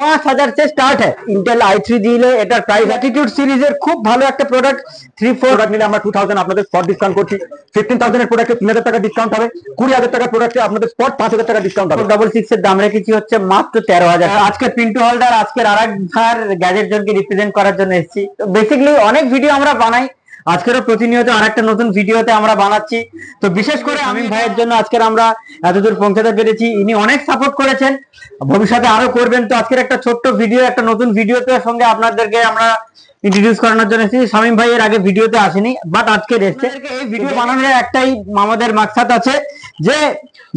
5000 से स्टार्ट है। Intel i3 দিলে এটার প্রাইস অ্যাটিটিউড সিরিজের খুব ভালো একটা প্রোডাক্ট 3-4 প্রোডাক্ট নিলে আমরা 2000 আপনাদের স্পট ডিসকাউন্ট করছি। 15000 এর প্রোডাক্টে 3000 টাকা ডিসকাউন্ট হবে। 20000 টাকার প্রোডাক্টে আপনাদের স্পট 5000 টাকা ডিসকাউন্ট হবে। 66 এর দাম রেখেছি হচ্ছে মাত্র 13000। আজকে পিন্টু হালদার আজকের আরেকবার গ্যাজেট জোনকে রিপ্রেজেন্ট করার জন্য এসেছি। তো বেসিক্যালি অনেক ভিডিও আমরা বানাই, আজকেরও প্রতিনিয়ত আরেকটা নতুন ভিডিওতে আমরা বানাচ্ছি। তো বিশেষ করে আমিন ভাইয়ের জন্য আজকের আমরা এতদূর পৌঁছাতে পেরেছি। ইনি অনেক সাপোর্ট করেছেন, ভবিষ্যতে আরো করবেন। তো আজকের একটা ছোট্ট ভিডিও, একটা নতুন ভিডিওতে সঙ্গে আপনাদেরকে আমরা ইন্ট্রোডিউস করানোর জন্য এসেছি। শামীম ভাই এর আগে ভিডিওতে আসেনি, বাট আজকে এসেছে। এই ভিডিও বানানোর একটাই আমাদের মাকসাদ আছে যে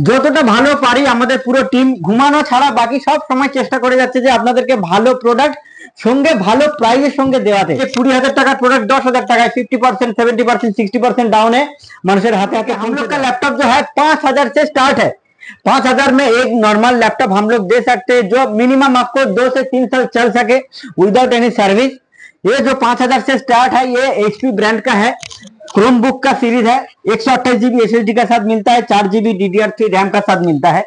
যতটা ভালো পারি আমাদের পুরো টিম ঘুমানো ছাড়া বাকি সব সময় চেষ্টা করে যাচ্ছে যে আপনাদেরকে ভালো প্রোডাক্ট সঙ্গে ভালো প্রাইসের সঙ্গে দেওয়াতে। 20,000 টাকার প্রোডাক্ট 10,000 টাকায় 50%, 70%, 60% डाउन है মানুষের হাতে हाथे। हम लोग का लैपटॉप जो है 5,000 से स्टार्ट है। 5,000 में एक नॉर्मल लैपटॉप हम लोग दे सकते हैं जो मिनिमम आपको 2 से 3 साल चल सके विदाउट एनी सर्विस। ये जो 5,000 से स्टार्ट है ये HP ब्रांड का है, क्रोम बुक का सीरीज है। 128 GB SSD का साथ मिलता है, 4 GB DDR3 रैम का साथ मिलता है।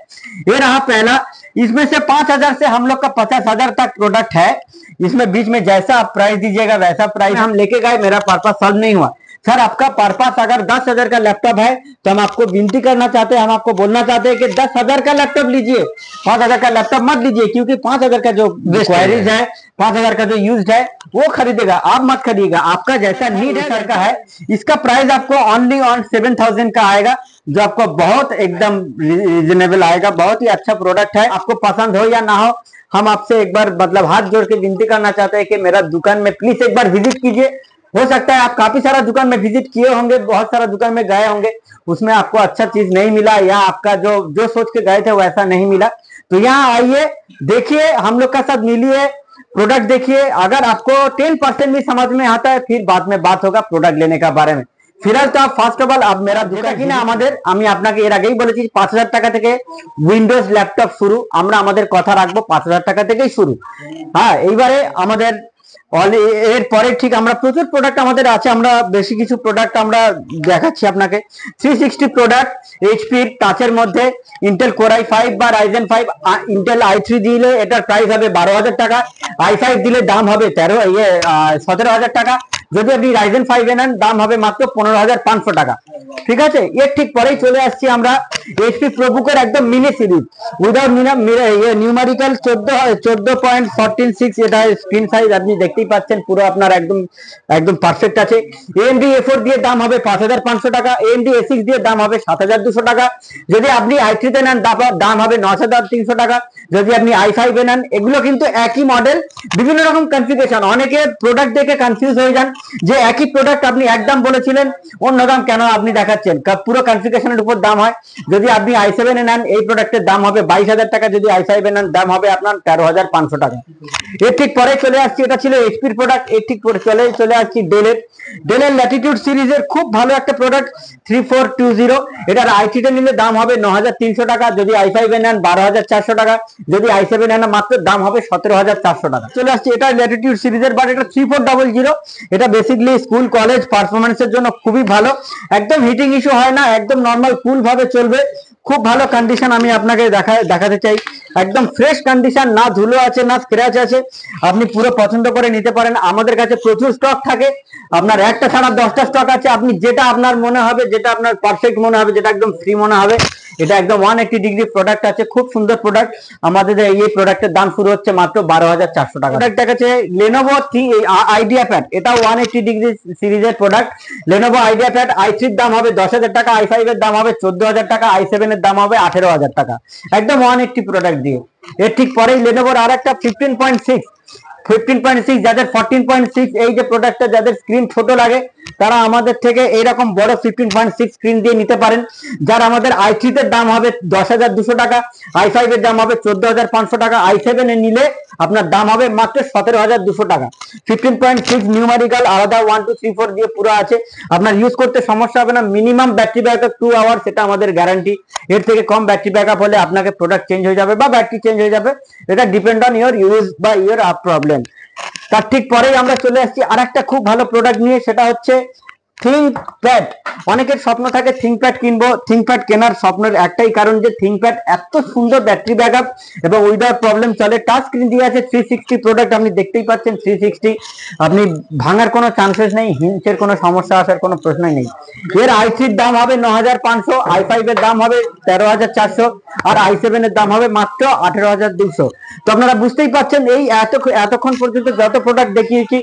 ये रहा पहला। इसमें से 5,000 से हम लोग का 50,000 तक प्रोडक्ट है। इसमें बीच में जैसा आप प्राइस दीजिएगा वैसा प्राइस हम लेके गए, मेरा पर्पस सॉल्व नहीं हुआ। सर आपका पर्पस अगर 10,000 का लैपटॉप है तो हम आपको विनती करना चाहते हैं, हम आपको बोलना चाहते हैं कि 10,000 का लैपटॉप लीजिए, 5,000 का लैपटॉप मत लीजिए। क्योंकि 5,000 का जो क्वायरीज है, 5,000 का जो यूज्ड है वो खरीदेगा, आप मत खरीदेगा। आपका जैसा नीड है सर का है, इसका प्राइस आपको ओनली ऑन 7,000 का आएगा, जो आपको बहुत एकदम रीजनेबल आएगा। बहुत ही अच्छा प्रोडक्ट है, आपको पसंद हो या ना हो हम आपसे एक बार मतलब हाथ जोड़ के विनती करना चाहते हैं कि मेरा दुकान में प्लीज एक बार विजिट कीजिए। हो सकता है आप काफी सारा दुकान में विजिट किए होंगे, बहुत सारा दुकान में गए होंगे, उसमें आपको अच्छा चीज नहीं मिला या आपका जो सोच के गए थे वैसा नहीं मिला। तो यहाँ आइए, देखिए, हम लोग का साथ मिलिए, प्रोडक्ट देखिए। अगर आपको 10% भी समझ में आता है फिर बाद में बात होगा प्रोडक्ट लेने का बारे में। फिलहाल तो आप फार्स्ट অফ অল আপনারা যেটা কিনা আমাদের, আমি আপনাকে এর আগেই বলেছি 5,000 টাকা থেকে উইন্ডোজ ল্যাপটপ শুরু। আমরা আমাদের কথা রাখবো, 5,000 টাকা থেকেই শুরু। হ্যাঁ, এইবারে আমাদের এর পরে ঠিক আমরা প্রচুর প্রোডাক্ট আমাদের আছে, আমরা বেশি কিছু প্রোডাক্ট আমরা দেখাচ্ছি আপনাকে। 360 প্রোডাক্ট এইচপি টাচের মধ্যে, ইন্টেল কোর i5 বা রাইজেন 5। ইন্টেল i3 দিলে এটার প্রাইস হবে 12,000 টাকা, i5 দিলে দাম হবে 17,000 টাকা। যদি আপনি রাইজেন 5 নেন দাম হবে মাত্র 15,500 টাকা। ঠিক আছে, এর ঠিক পরেই চলে আসছি আমরা এইচপি প্রোবুকের একদম মিনি সিরিজ উইদাউট নিউমেরিক্যাল 14.146। এটা স্ক্রিন সাইজ আপনি দেখতেই পাচ্ছেন, পুরো আপনার একদম একদম পারফেক্ট আছে। AMD A4 দিয়ে দাম হবে 5,500 টাকা, AMD A6 দিয়ে দাম হবে 7,200 টাকা। যদি আপনি i3 তে নেন দাম হবে 9,300 টাকা। যদি আপনি i5 এ নেন, এগুলো কিন্তু একই মডেল, বিভিন্ন রকম কনফিগারেশন। অনেকে প্রোডাক্ট দেখে কনফিউজ হয়ে যান যে একই প্রোডাক্ট আপনি একদম বলেছিলেন অন্য দাম কেন আপনি দেখাচ্ছেন, পুরো কনফিগারেশনের উপর দাম হয়। যদি আপনি i7 এ নেন এই প্রোডাক্টের দাম হবে 22,000 টাকা, যদি i5 এ নেন দাম হবে আপনার 13,500 টাকা। এর ঠিক পরে চলে আসছি, এটা ছিল এইচপির প্রোডাক্ট। এর ঠিক পরে চলে আসছি ডেলের ল্যাটিটিউড সিরিজের খুব ভালো একটা প্রোডাক্ট 3420। এটার i3 তে নিলে দাম হবে 9,300 টাকা, যদি i5 এ নেন 12,400 টাকা, যদি i7 এ নেন মাত্র দাম হবে 17,400 টাকা। চলে আসছে এটা ল্যাটিটিউড সিরিজের, বাট এটা 3400। এটা বেসিক্যালি স্কুল কলেজ পারফরমেন্সের জন্য খুবই ভালো, একদম হিটিং ইস্যু হয় না, একদম নর্মাল কুল ভাবে চলবে। খুব ভালো কন্ডিশন আমি আপনাকে দেখাতে চাই, একদম ফ্রেশ কন্ডিশন, না ধুলো আছে না স্ক্র্যাচ আছে। আপনি পুরো পছন্দ করে নিতে পারেন, আমাদের কাছে প্রচুর স্টক থাকে। আপনার একটা ছাড়া 10টা স্টক আছে, আপনি যেটা আপনার মনে হবে, যেটা আপনার পারফেক্ট মনে হবে, যেটা একদম ফ্রি মনে হবে। এটা একদম 180 ডিগ্রি প্রোডাক্ট আছে, খুব সুন্দর প্রোডাক্ট। আমাদের এই প্রোডাক্টের দাম শুরু হচ্ছে মাত্র 12,400 টাকা। প্রোডাক্ট দেখাচ্ছে লেনোভো আইডিয়াপ্যাড, এটা 180 ডিগ্রি সিরিজের প্রোডাক্ট। লেনোভো আইডিয়াপ্যাড i3 এর দাম হবে 10,000 টাকা, i5 এর দাম হবে 14,000 টাকা, i7 এর দাম হবে 18,000 টাকা, একদম 180 প্রোডাক্ট দিয়ে। এর ঠিক পরেই লেনোভোর আর একটা 15.6 যাদের 14.6 এই যে প্রোডাক্টটা যাদের স্ক্রিন ছোট লাগে তারা আমাদের থেকে এইরকম বড় 15.6 স্ক্রিন দিয়ে নিতে পারেন। যার আমাদের i3 এর দাম হবে 10,200 টাকা, i5 এর দাম হবে 14,500 টাকা, i7 এ নিলে আপনার দাম হবে মাত্র 17,200 টাকা। 15.6 নিউমেরিক্যাল আলাদা 1 2 3 4 দিয়ে পুরো আছে, আপনার ইউজ করতে সমস্যা হবে না। মিনিমাম ব্যাটারি ব্যাকআপ 2 আওয়ার, সেটা আমাদের গ্যারান্টি। এর থেকে কম ব্যাটারি ব্যাকআপ হলে আপনাকে প্রোডাক্ট চেঞ্জ হয়ে যাবে বা ব্যাটারি চেঞ্জ হয়ে যাবে, এটা ডিপেন্ড অন ইওর ইউজ বা ইওর প্রবলেম। তার ঠিক পরেই আমরা চলে আসছি আরেকটা খুব ভালো প্রোডাক্ট নিয়ে, সেটা হচ্ছে থিংকপ্যাড, অনেকের স্বপ্ন থাকে থিংকপ্যাড কিনবো। থিংকপ্যাড কেনার স্বপ্নের একটাই কারণ যে থিংকপ্যাড এত সুন্দর ব্যাটারি ব্যাকআপ এবং উইদাউট প্রবলেম চলে। টাচ স্ক্রিন দিয়ে আছে, 360 প্রোডাক্ট আপনি দেখতেই পাচ্ছেন, 360, আপনি ভাঙার কোনো চান্সেস নেই, হিঞ্চের কোনো সমস্যা আসার কোনো প্রশ্নই নেই। এর i3 দাম হবে 9500, i5 এর দাম হবে 13400, আর i7 এর দাম হবে মাত্র 18200। তো আপনারা বুঝতেই পাচ্ছেন এই এতক্ষণ পর্যন্ত যত প্রোডাক্ট দেখিয়েছি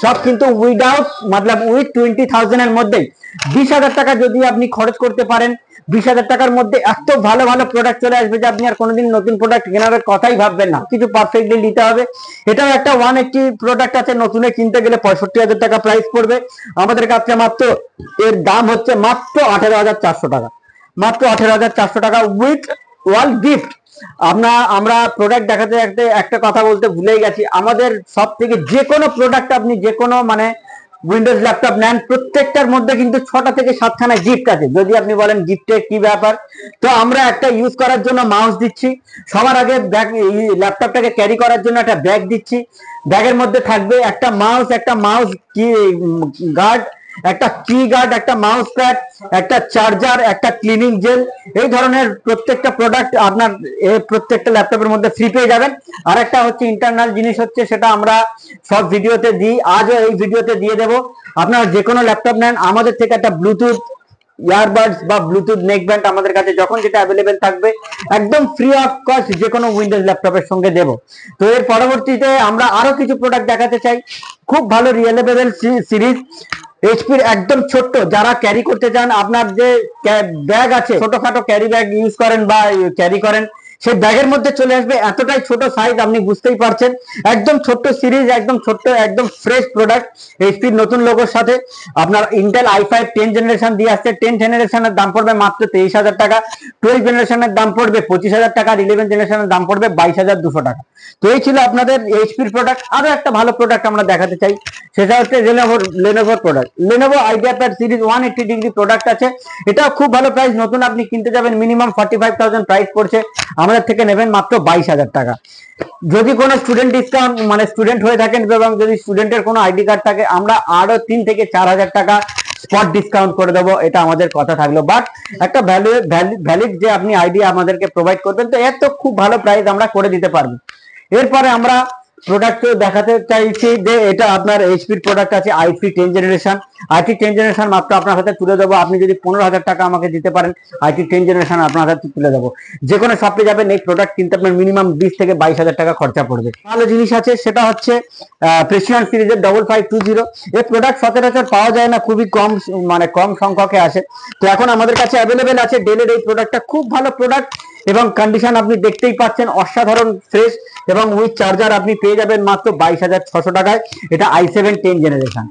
সব কিন্তু উইদাউট মতলব উইথ 20,000 এর মধ্যেই। 20,000 টাকা যদি আপনি খরচ করতে পারেন, 20,000 টাকার মধ্যে এত ভালো ভালো প্রোডাক্ট চলে আসবে যে আপনি আর কোনোদিন নতুন প্রোডাক্ট কেনার কথাই ভাববেন না। কিছু পারফেক্টলি নিতে হবে। এটাও একটা 180 প্রোডাক্ট আছে, নতুনে কিনতে গেলে 65,000 টাকা প্রাইস পড়বে। আমাদের কাছে মাত্র এর দাম হচ্ছে মাত্র 18,400 টাকা, মাত্র 18,400 টাকা উইথ ওয়াল গিফট। আমরা প্রোডাক্ট দেখাতে দেখাতে একটা কথা বলতে ভুলেই গেছি, আমাদের সব থেকে যে কোনো প্রোডাক্ট আপনি যে কোনো মানে উইন্ডোজ ল্যাপটপ নেন, প্রত্যেকটার মধ্যে কিন্তু 6টা থেকে 7খানা গিফট আছে। যদি আপনি বলেন গিফটের কি ব্যাপার, তো আমরা একটা ইউজ করার জন্য মাউস দিচ্ছি, সবার আগে ব্যাগ ল্যাপটপটাকে ক্যারি করার জন্য একটা ব্যাগ দিচ্ছি। ব্যাগের মধ্যে থাকবে একটা মাউস কি গার্ড, একটা কি গার্ড, একটা মাউস প্যাড, একটা চার্জার, একটা ক্লিনিং জেল। এই ধরনের প্রত্যেকটা প্রোডাক্ট আপনার প্রত্যেকটা ল্যাপটপের মধ্যে ফ্রি পেয়ে যাবেন। আর একটা হচ্ছে ইন্টারনাল জিনিস হচ্ছে, সেটা আমরা সব ভিডিওতে দিই, আজও এই ভিডিওতে দিয়ে দেবো। আপনারা যে কোনো ল্যাপটপ নেন, আমাদের থেকে একটা ব্লুটুথ ইয়ারবাডস বা ব্লুটুথ নেকব্যান্ড আমাদের কাছে যখন যেটা অ্যাভেলেবেল থাকবে একদম ফ্রি অফ কস্ট যে কোনো উইন্ডোজ ল্যাপটপের সঙ্গে দেব। তো এর পরবর্তীতে আমরা আরো কিছু প্রোডাক্ট দেখাতে চাই, খুব ভালো রিয়েলেবল সিরিজ। এইচপির একদম ছোট্ট, যারা ক্যারি করতে চান, আপনার যে ব্যাগ আছে ছোটখাটো ক্যারি ব্যাগ ইউজ করেন বা ক্যারি করেন, সেই ব্যাগের মধ্যে চলে আসবে। এতটাই ছোট সাইজ, আপনি বুঝতেই পারছেন, একদম ছোট্ট সিরিজ, একদম ছোট্ট, একদম ফ্রেশ প্রোডাক্ট। এইচপির নতুন লোগোর সাথে আপনার ইন্টেল i5 10 জেনারেশন দিয়ে আসছে। 10 জেনারেশনের দাম পড়বে মাত্র 23,000 টাকা, 12 জেনারেশনের দাম পড়বে 25,000 টাকা, আর 11 জেনারেশনের দাম পড়বে 22,200 টাকা। তো এই ছিল আপনাদের এইচপির প্রোডাক্ট। আরো একটা ভালো প্রোডাক্ট আমরা দেখাতে চাই, সেটা হচ্ছে লেনোভোর product. Lenovo IdeaPad series 180 degree product আছে, এটাও খুব ভালো প্রাইস। নতুন আপনি কিনতে যাবেন মিনিমাম 45,000 প্রাইস পড়ছে, আমাদের থেকে নেবেন মাত্র 22,000 টাকা। যদি কোনো স্টুডেন্ট ডিসকাউন্ট মানে স্টুডেন্ট হয়ে থাকেন এবং যদি স্টুডেন্টের কোনো আইডি কার্ড থাকে, আমরা আরো 3 থেকে 4,000 টাকা স্পট ডিসকাউন্ট করে দেবো, এটা আমাদের কথা থাকলো। বাট একটা ভ্যালিড যে আপনি আইডি আমাদেরকে প্রোভাইড করবেন, তো এর তো খুব ভালো প্রাইস আমরা করে দিতে পারবো। এরপরে আমরা প্রোডাক্ট দেখাতে চাইছি যে এটা আপনার এইচপির প্রোডাক্ট আছে i3 10 জেনারেশন। i3 10 জেনারেশন মাত্র আপনার হাতে তুলে দেবো। আপনি যদি 15,000 টাকা আমাকে দিতে পারেন, i3 10 জেনারেশন আপনার হাতে তুলে দেবো। যে কোনো শপে যাবেন, এই প্রোডাক্ট কিনতে আপনার মিনিমাম 20 থেকে 22,000 টাকা খরচা পড়বে। ভালো জিনিস আছে, সেটা হচ্ছে প্রেসিয়ন সিরিজের 5520। এই প্রোডাক্ট সচরাচর পাওয়া যায় না, খুবই কম সংখ্যকে আসে। তো এখন আমাদের কাছে অ্যাভেলেবেল আছে ডেলের এই প্রোডাক্টটা, খুব ভালো প্রোডাক্ট এবং কন্ডিশন আপনি দেখতেই পাচ্ছেন, অসাধারণ ফ্রেশ এবং উইথ চার্জার আপনি পেয়ে যাবেন মাত্র 22,600 টাকায়। এটা i7 10 জেনারেশন,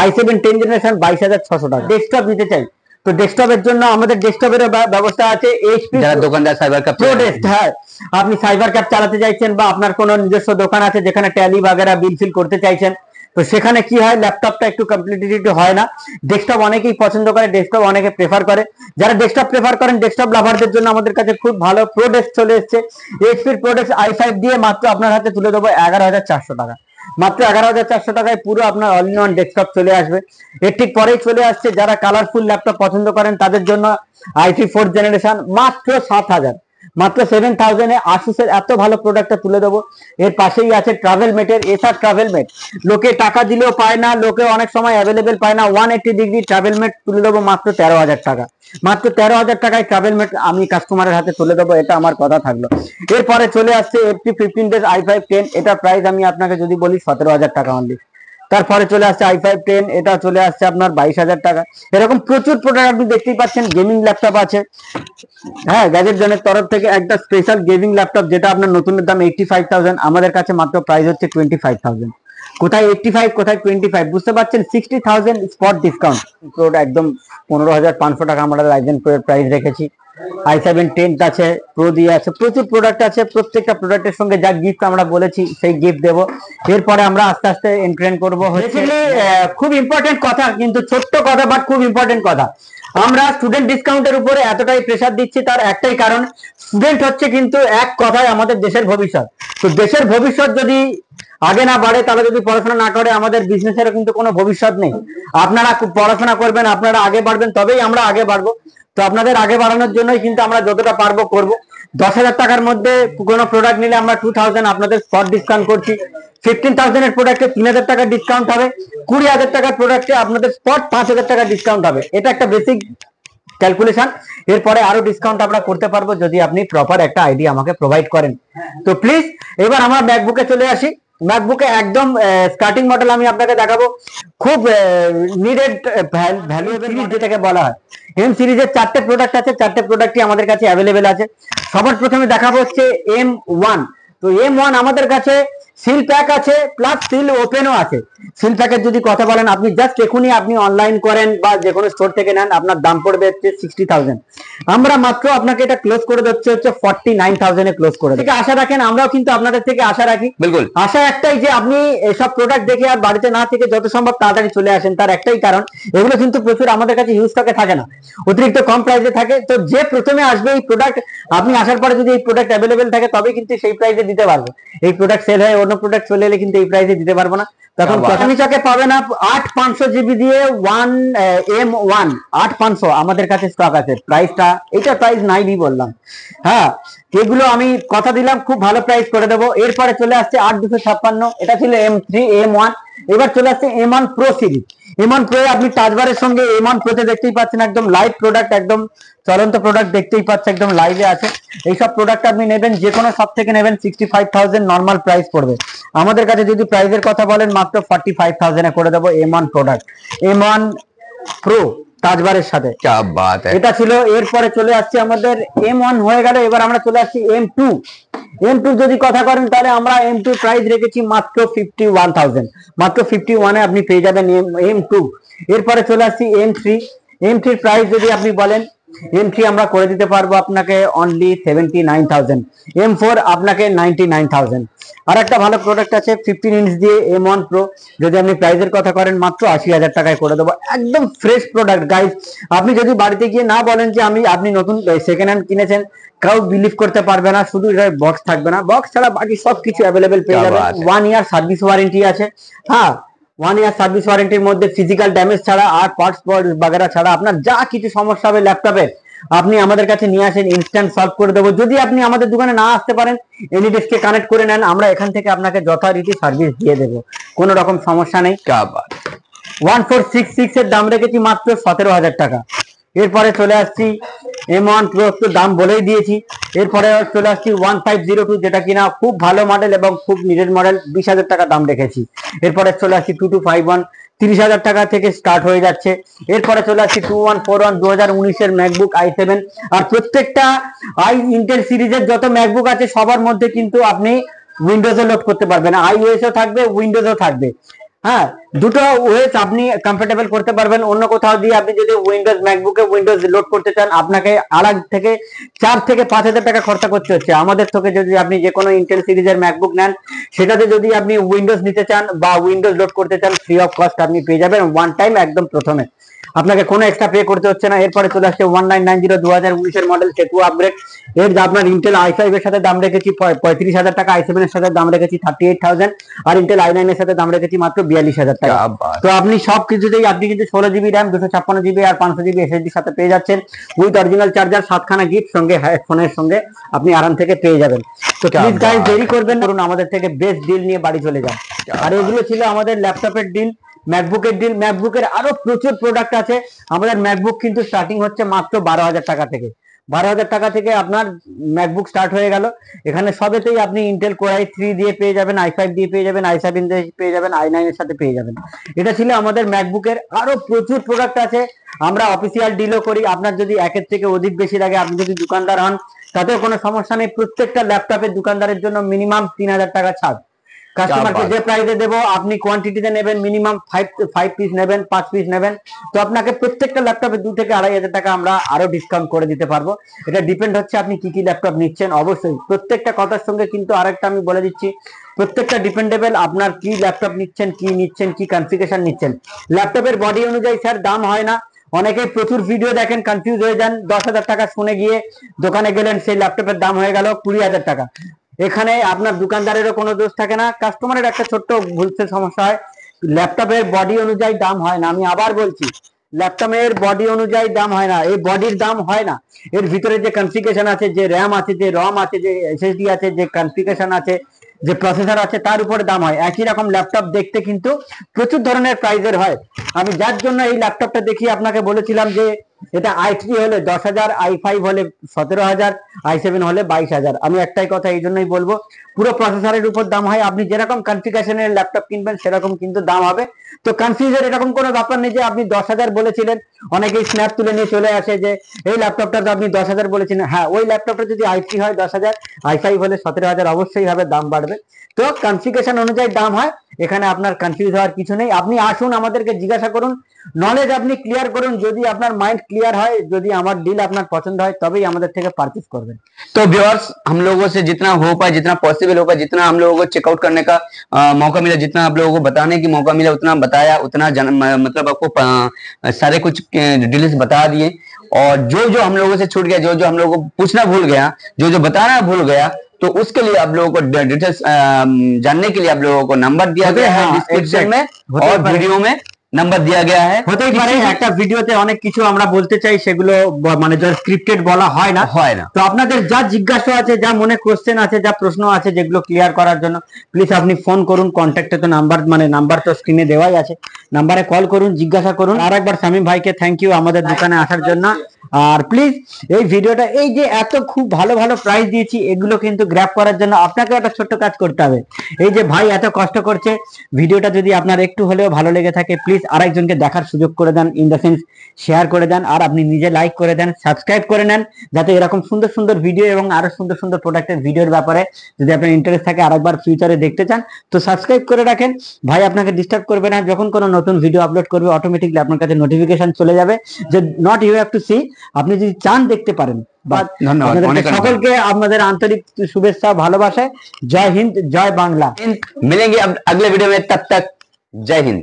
i7 10 জেনারেশন 22,600 টাকা। ডেস্কটপ নিতে চাই, তো ডেস্কটপের জন্য আমাদের ডেস্কটপের ব্যবস্থা আছে এইচপি যারা দোকানদার সাইবার ক্যাফে প্রো ডেস্ক। হ্যাঁ, আপনি সাইবার ক্যাফ চালাতে চাইছেন বা আপনার কোনো নিজস্ব দোকান আছে যেখানে ট্যালি বাগেরা বিল ফিল করতে চাইছেন, তো সেখানে কি হয়, ল্যাপটপটা একটু কমপ্লিটিভ হয় না। ডেস্কটপ অনেকেই পছন্দ করে, ডেস্কটপ অনেকে প্রেফার করে। যারা ডেস্কটপ প্রেফার করেন, ডেস্কটপ লাভারদের জন্য আমাদের কাছে খুব ভালো প্রো ডেস্ক চলে এসেছে। এইচপির প্রো ডেস্ক i5 দিয়ে মাত্র আপনার হাতে তুলে দেবো 11,400 টাকা, মাত্র 11,400 টাকায় পুরো আপনার অল ইন ওয়ান ডেস্কটপ চলে আসবে। এর ঠিক পরেই চলে আসছে যারা কালারফুল ল্যাপটপ পছন্দ করেন, তাদের জন্য i3 4th জেনারেশন মাত্র 7,000, মাত্র 7,000 এ আসুসের এত ভালো প্রোডাক্টটা তুলে দেবো। এর পাশেই আছে ট্রাভেল মেটের এসার ট্রাভেল মেট, লোকে টাকা দিলেও পায় না, লোকে অনেক সময় অ্যাভেলেবেল পায় না। 180 ডিগ্রি ট্রাভেল মেট তুলে দেবো মাত্র 13,000 টাকা, মাত্র 13,000 টাকায় ট্রাভেল মেট আমি কাস্টমারের হাতে তুলে দেবো, এটা আমার কথা থাকলো। এরপরে চলে আসছে FT 15 days i5 10, এটা প্রাইস আমি আপনাকে যদি বলি 17,000 টাকা অনলি। তারপরে চলে আসছে i5 10, এটা চলে আসছে আপনার 22,000 টাকা। এরকম প্রচুর প্রোডাক্ট আপনি দেখতেই পাচ্ছেন। গেমিং ল্যাপটপ আছে, হ্যাঁ, গ্যাজেট জনের তরফ থেকে একটা স্পেশাল গেমিং ল্যাপটপ, যেটা আপনার নতুনের দাম 85,000, আমাদের কাছে মাত্র প্রাইস হচ্ছে 25,000। কোথায় 85, কোথায় 25, বুঝতে পারছেন? 60,000 স্পট ডিসকাউন্ট। প্রোডাক্ট একদম 15,500 টাকা আমরা রাইজেন প্রোর প্রাইস রেখেছি। i7 10 আছে, প্রো দিয়ে আছে, প্রচুর প্রোডাক্ট আছে। প্রত্যেকটা প্রোডাক্টের সঙ্গে যা গিফট আমরা বলেছি সেই গিফট দেবো। এরপরে আমরা আস্তে আস্তে এন্ট্রেন করবো। খুব ইম্পর্টেন্ট কথা, কিন্তু ছোট্ট কথা বাট খুব ইম্পর্টেন্ট কথা। আমরা স্টুডেন্ট ডিসকাউন্টের উপরে এতটাই প্রেসার দিচ্ছি, তার একটাই কারণ, স্টুডেন্ট হচ্ছে কিন্তু এক কথায় আমাদের দেশের ভবিষ্যৎ। তো দেশের ভবিষ্যৎ যদি আগে না বাড়ে, তাহলে যদি পড়াশোনা না করে, আমাদের বিজনেসেরও কিন্তু কোনো ভবিষ্যৎ নেই। আপনারা পড়াশোনা করবেন, আপনারা আগে বাড়বেন, তবেই আমরা আগে বাড়বো। তো আপনাদের আগে বাড়ানোর জন্যই কিন্তু আমরা যতটা পারবো করবো। 10,000 টাকার মধ্যে কোনো প্রোডাক্ট নিলে আমরা 2000 আপনাদের স্পট ডিসকাউন্ট করছি। 15,000 এর প্রোডাক্টে 3,000 টাকা ডিসকাউন্ট হবে। 20,000 টাকার প্রোডাক্টে আপনাদের স্পট 5,000 টাকা ডিসকাউন্ট হবে। এটা একটা বেসিক ক্যালকুলেশন। এরপরে আরো ডিসকাউন্ট আমরা করতে পারবো যদি আপনি প্রপার একটা আইডিয়া আমাকে প্রোভাইড করেন। তো প্লিজ এবার আমরা ম্যাকবুকে চলে আসি। ম্যাকবুকে একদম স্টার্টিং মডেল আমি আপনাকে দেখাবো, খুব নিডেড ভ্যালুয়েবল যেটাকে বলা হয়। এম সিরিজের 4টে প্রোডাক্ট আছে, 4টে প্রোডাক্টই আমাদের কাছে অ্যাভেলেবেল আছে। সবার প্রথমে দেখাবো হচ্ছে M1। তো M1 আমাদের কাছে সিল প্যাক আছে, প্লাস সিল ওপেনও আছে। সিল প্যাকের যদি কথা বলেন, আপনি জাস্ট এখনই আপনি অনলাইন করেন বা যে কোনো স্টোর থেকে নেন, আপনার দাম পড়বে হচ্ছে 60,000। আমরা মাত্র আপনাকে এটা ক্লোজ করে দিচ্ছি হচ্ছে 49,000 এ ক্লোজ করে দিচ্ছি। আশা রাখেন, আমরাও কিন্তু আপনাদের থেকে আশা রাখি। বিলকুল আশা একটাই যে আপনি এসব প্রোডাক্ট দেখে আর বাড়িতে না থেকে যত সম্ভব তাড়াতাড়ি চলে আসেন। তার একটাই কারণ, এগুলো কিন্তু প্রচুর আমাদের কাছে হিউজ স্টকে থাকে না, অতিরিক্ত কম প্রাইসে থাকে। তো যে প্রথমে আসবে এই প্রোডাক্ট, আপনি আসার পরে যদি এই প্রোডাক্ট অ্যাভেলেবেল থাকে, তবে কিন্তু সেই প্রাইসে দিতে পারবো। এই প্রোডাক্ট সেল হয়, অন্য প্রোডাক্ট চলে এলে কিন্তু এই প্রাইসে দিতে পারবো না। তখন প্রথমে চকে পাবেন না 8500 জিবি দিয়ে M1 8500 আমাদের কাছে স্টক আছে। প্রাইসটা, এটা প্রাইস নাইবি বললাম, হ্যাঁ এগুলো আমি কথা দিলাম খুব ভালো প্রাইস করে দেবো। এরপরে চলে আসছে 8256, এটা ছিল M3 M1। এবার চলে আসছে M1 Pro series. M1 Pro আপনি টাচবারের সঙ্গে M1 Pro তে দেখতেই পাচ্ছেন, একদম লাইভ প্রোডাক্ট, একদম চলন্ত প্রোডাক্ট দেখতেই পাচ্ছেন, একদম লাইভে আছে। এইসব প্রোডাক্ট আপনি নেবেন, যে কোনো সব থেকে নেবেন 65,000 নর্মাল প্রাইস পড়বে। আমাদের কাছে যদি প্রাইসের কথা বলেন, মাত্র 45,000 এ করে দেবো M1 প্রোডাক্ট, M1 Pro টাচবারের সাথে। এটা ছিল। এরপরে চলে আসছে আমাদের M1 হয়ে গেল, এবার আমরা চলে আসছি M2। M2 যদি কথা করেন, তাহলে আমরা M2 প্রাইস রেখেছি মাত্র 51,000। মাত্র 51 এ আপনি পেয়ে যাবেন M2। এরপরে চলে আসছি M3। M3 প্রাইস যদি আপনি বলেন, M3 আমরা করে দিতে পারবো আপনাকে অনলি 79,000। M4 আপনাকে 99,000। আর একটা ভালো প্রোডাক্ট আছে 15 ইঞ্চ দিয়ে M1 Pro, যদি আপনি প্রাইসের কথা করেন, মাত্র 80,000 টাকায় করে দেবো। একদম ফ্রেশ প্রোডাক্ট গাইস। আপনি যদি বাড়িতে গিয়ে না বলেন যে আপনি নতুন সেকেন্ড হ্যান্ড কিনেছেন, কাউ বিলিভ করতে পারবে না। শুধু এটা বক্স থাকবে না, বক্স ছাড়া বাকি সবকিছু অ্যাভেলেবেল পেয়ে যাবেন। 1 ইয়ার সার্ভিস ওয়ারেন্টি আছে। হ্যাঁ, 1 ইয়ার সার্ভিস ওয়ারেন্টির মধ্যে ফিজিক্যাল ড্যামেজ ছাড়া আর পার্টস বাগেরা ছাড়া আপনার যা কিছু সমস্যা হবে ল্যাপটপে, আপনি আমাদের কাছে নিয়ে আসেন, ইনস্ট্যান্ট সলভ করে দেবো। যদি আপনি আমাদের দোকানে না আসতে পারেন, এনিডেস্কে কানেক্ট করে নেন, আমরা এখান থেকে আপনাকে যথারীতি সার্ভিস দিয়ে দেবো, কোনো রকম সমস্যা নেই। 1466 এর দাম রেখেছি মাত্র 17,000 টাকা। এরপরে চলে আসছি M1 Pro, তো দাম বলেই দিয়েছি। এরপরে চলে আসছি 1502, যেটা কিনা খুব ভালো মডেল এবং খুব নিডেড মডেল, 20,000 টাকা দাম রেখেছি। এরপরে চলে আসছি 2251, 30,000 টাকা থেকে স্টার্ট হয়ে যাচ্ছে। এরপরে চলে আসছি 2141, 2019 এর ম্যাকবুক i7। আর প্রত্যেকটা ইন্টেল সিরিজের যত ম্যাকবুক আছে, সবার মধ্যে কিন্তু আপনি উইন্ডোজে লোড করতে পারবেন, iOS ও থাকবে, উইন্ডোজও থাকবে। হ্যাঁ, দুটো ওয়েস আপনি কমফোর্টেবল করতে পারবেন। অন্য কোথাও দিয়ে আপনি যদি উইন্ডোজ ম্যাকবুকে উইন্ডোজ লোড করতে চান, আপনাকে আলাদা থেকে 4 থেকে 5,000 টাকা খরচা করতে হচ্ছে। আমাদের থেকে যদি আপনি যে কোনো ইন্টেল সিরিজের ম্যাকবুক নেন, সেটাতে যদি আপনি উইন্ডোজ নিতে চান বা উইন্ডোজ লোড করতে চান, ফ্রি অফ কস্ট আপনি পেয়ে যাবেন ওয়ান টাইম, একদম প্রথমে আপনাকে কোনো এক্সট্রা পে করতে হচ্ছে না। এরপরে চলে আসছে 1990, 2019 এর মডেল, সেটু আপগ্রেড। এর আপনার ইন্টেল i5 এর সাথে দাম রেখেছি 35,000 টাকা, i7 এর সাথে দাম রেখেছি 38,000, আর ইন্টেল i9 এর সাথে দাম রেখেছি মাত্র 42,000 টাকা। তো আপনি সব কিছুতেই আপনি কিন্তু 16 জিবি র্যাম, 256 জিবি আর 500 জিবি এসএসডি সাথে পেয়ে যাচ্ছেন, উইথ অরিজিনাল চার্জার, 7খানা গিফট সঙ্গে হেডফোনের সঙ্গে আপনি আরাম থেকে পেয়ে যাবেন। তো প্লিজ গাইস, দেরি করবেন না, আমাদের থেকে বেস্ট ডিল নিয়ে বাড়ি চলে যান। আর এগুলো ছিল আমাদের ল্যাপটপের ডিল, ম্যাকবুকের ডিল। ম্যাকবুকের আরো প্রচুর প্রোডাক্ট আছে। আমাদের ম্যাকবুক কিন্তু স্টার্টিং হচ্ছে মাত্র 12,000 টাকা থেকে। 12,000 টাকা থেকে আপনার ম্যাকবুক স্টার্ট হয়ে গেল। এখানে সবেতেই আপনি ইন্টেল কোর i3 দিয়ে পেয়ে যাবেন, i5 দিয়ে পেয়ে যাবেন, i7 দিয়ে পেয়ে যাবেন, i9 এর সাথে পেয়ে যাবেন। এটা ছিল আমাদের ম্যাকবুকের। আরো প্রচুর প্রোডাক্ট আছে, আমরা অফিসিয়াল ডিলও করি। আপনার যদি একের থেকে অধিক বেশি লাগে, আপনি যদি দোকানদার হন, তাতেও কোনো সমস্যা নেই। প্রত্যেকটা ল্যাপটপের দোকানদারের জন্য মিনিমাম 3,000 টাকা ছাড়। কাস্টমারকে যে প্রাইসে দেবো, আপনি কোয়ান্টিটিতে নেবেন, মিনিমাম 5 পিস নেবেন, 5 পিস নেবেন, তো আপনাকে প্রত্যেকটা ল্যাপটপে 2 থেকে 2,500 টাকা আমরা আরো ডিসকাউন্ট করে দিতে পারবো। এটা ডিপেন্ড হচ্ছে আপনি কি কি ল্যাপটপ নিচ্ছেন। অবশ্যই প্রত্যেকটা কথার সঙ্গে কিন্তু আরেকটা আমি বলে দিচ্ছি, প্রত্যেকটা ডিপেন্ডেবল, আপনার কি ল্যাপটপ নিচ্ছেন, কি কনফিগারেশন নিচ্ছেন। ল্যাপটপের বডি অনুযায়ী স্যার দাম হয় না। অনেকে প্রচুর ভিডিও দেখেন, কনফিউজ হয়ে যান, 10,000 টাকা শুনে গিয়ে দোকানে গেলেন, সেই ল্যাপটপের দাম হয়ে গেল 20,000 টাকা। এখানে আপনার দোকানদারেরও কোনো দোষ থাকে না, কাস্টমারের একটা ছোট্ট ভুলতে সমস্যা হয়। ল্যাপটপের বডি অনুযায়ী দাম হয় না, আমি আবার বলছি, ল্যাপটপের বডি অনুযায়ী দাম হয় না, এই বডির দাম হয় না, এর ভিতরে যে কনফিগারেশন আছে, যে র্যাম আছে, যে রম আছে, যে এসএসডি আছে, যে কনফিগারেশন আছে, যে প্রসেসর আছে, তার উপরে দাম হয়। একই রকম ল্যাপটপ দেখতে কিন্তু প্রচুর ধরনের প্রাইজের হয়। আমি যার জন্য এই ল্যাপটপটা দেখিয়ে আপনাকে বলেছিলাম যে এটা i3 হলে 10,000, i5 হলে 17,000, i7 হলে 22,000। আমি একটাই কথা এই জন্যই বলবো, পুরো প্রসেসরের উপর দাম হয়। আপনি যেরকম কনফিগারেশনের ল্যাপটপ কিনবেন সেরকম কিন্তু দাম হবে। তো কনফিউজের এরকম কোনো ব্যাপার নেই যে আপনি 10,000 বলেছিলেন, অনেকেই স্ন্যাপ তুলে নিয়ে চলে আসে যে এই ল্যাপটপটা তো আপনি 10,000 বলেছিলেন। হ্যাঁ, ওই ল্যাপটপটা যদি i3 হয় 10,000, i5 হলে 17,000, অবশ্যই হবে, দাম বাড়বে। তো কনফিগারেশন অনুযায়ী দাম হয়, এখানে আপনার কনফিউজ হওয়ার কিছু নেই। আপনি আসুন, আমাদেরকে জিজ্ঞাসা করুন, নলেজ আপনি ক্লিয়ার করুন। যদি আপনার माइंड क्लियर है, যদি আমার ডিল আপনার পছন্দ হয়, তবেই আমাদের থেকে পারচেজ করবেন। तो व्यूअर्स, हम लोगों से जितना हो पाए, जितना पॉसिबल हो पाए, जितना हम लोगों को चेकआउट करने का मौका मिला, जितना आप लोगों को बताने की मौका मिला, उतना बताया, उतना मतलब आपको सारे कुछ डिटेल्स बता दिए। और जो जो हम लोगों से छूट गया, जो जो हम लोगों को पूछना भूल गया, जो जो बताना भूल गया, तो उसके लिए आप लोगों को डिटेल्स जानने के लिए आप लोगों को नंबर दिया गया है डिस्क्रिप्शन में, और वीडियो में নাম্বার দেওয়া গয়া है। হতেই পারে একটা ভিডিওতে অনেক কিছু আমরা বলতে চাই, সেগুলো মানে যা স্ক্রিপ্টেড বলা হয় না। তো আপনাদের যা জিজ্ঞাসা আছে, যা মনে কোশ্চেন আছে, যা প্রশ্ন আছে, যেগুলো ক্লিয়ার করার জন্য প্লিজ আপনি ফোন করুন। কন্ট্যাক্টে তো নাম্বার, মানে নাম্বার তো স্ক্রিনে দেওয়াই আছে, নাম্বারে কল করুন, জিজ্ঞাসা করুন। আর একবার শামীম ভাইকে থ্যাংক ইউ আমাদের দোকানে আসার জন্য। আর প্লিজ এই ভিডিওটা, এই যে এত খুব ভালো ভালো প্রাইস দিয়েছি, এগুলো কিন্তু গ্র্যাব করার জন্য আপনাকে একটা ছোট্ট কাজ করতে হবে। এই যে ভাই এত কষ্ট করছে, ভিডিওটা যদি আপনার একটু হলেও ভালো লেগে থাকে, প্লিজ আরেকজনকে দেখার সুযোগ করে দেন, ইন দ্য সেন্স শেয়ার করে দেন, আর আপনি নিজে লাইক করে দেন, সাবস্ক্রাইব করে নেন, যাতে এরকম সুন্দর সুন্দর ভিডিও এবং আরো সুন্দর সুন্দর প্রোডাক্টের ভিডিওর ব্যাপারে যদি আপনার ইন্টারেস্ট থাকে, আরেকবার ফিউচারে দেখতে চান, তো সাবস্ক্রাইব করে রাখেন। ভাই আপনাকে ডিস্টার্ব করবে না, যখন কোনো নতুন ভিডিও আপলোড করবে অটোমেটিকলি আপনার কাছে নোটিফিকেশন চলে যাবে যে not you have to see. আপনি যদি চান দেখতে পারেন। ধন্যবাদ সকলকে আপনাদের আন্তরিক শুভেচ্ছা, ভালোবাসা। জয় হিন্দ, জয় বাংলা। मिलेंगे अब अगले वीडियो में, तब तक जय हिंद।